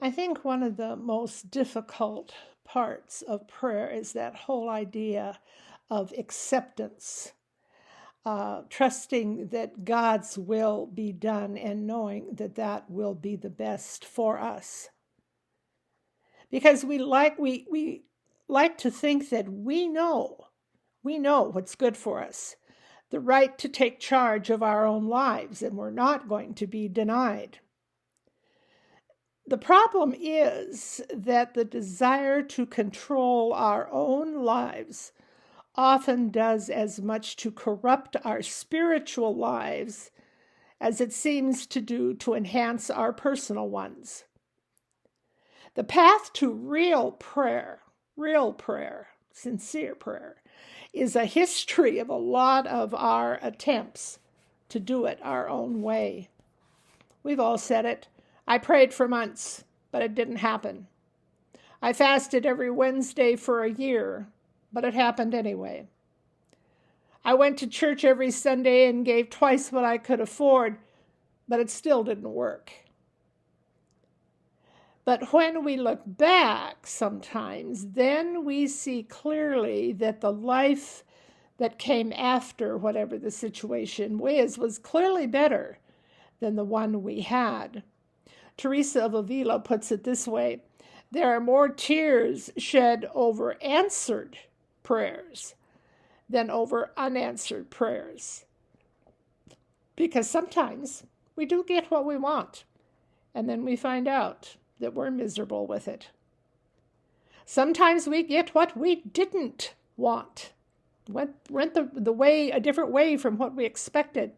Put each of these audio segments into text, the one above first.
I think one of the most difficult parts of prayer is that whole idea of acceptance, trusting that God's will be done and knowing that that will be the best for us. Because we like to think that we know what's good for us, the right to take charge of our own lives, and we're not going to be denied. The problem is that the desire to control our own lives often does as much to corrupt our spiritual lives as it seems to do to enhance our personal ones. The path to real prayer, sincere prayer, is a history of a lot of our attempts to do it our own way. We've all said it. I prayed for months, but it didn't happen. I fasted every Wednesday for a year, but it happened anyway. I went to church every Sunday and gave twice what I could afford, but it still didn't work. But when we look back sometimes, then we see clearly that the life that came after whatever the situation was clearly better than the one we had. Teresa of Avila puts it this way: there are more tears shed over answered prayers than over unanswered prayers. Because sometimes we do get what we want, and then we find out that we're miserable with it. Sometimes we get what we didn't want, went a different way from what we expected,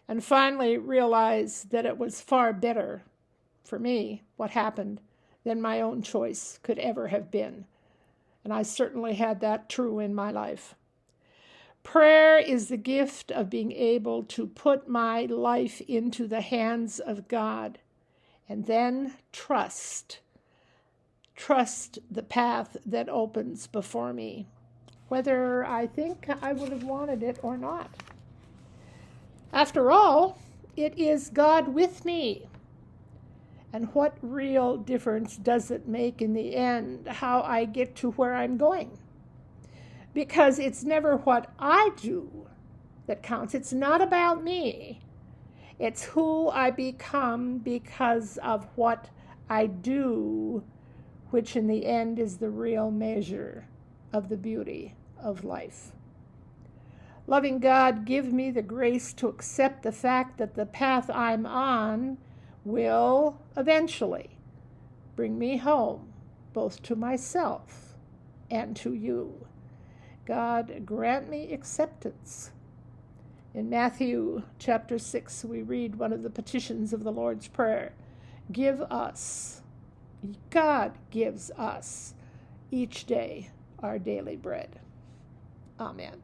and finally realize that it was far better for me what happened than my own choice could ever have been. And I certainly had that true in my life. Prayer is the gift of being able to put my life into the hands of God and then trust the path that opens before me, whether I think I would have wanted it or not. After all, it is God with me. And what real difference does it make in the end how I get to where I'm going? Because it's never what I do that counts. It's not about me. It's who I become because of what I do, which in the end is the real measure of the beauty of life. Loving God, give me the grace to accept the fact that the path I'm on will eventually bring me home, both to myself and to you. God, grant me acceptance. In Matthew chapter 6, we read one of the petitions of the Lord's Prayer. God gives us each day our daily bread. Amen.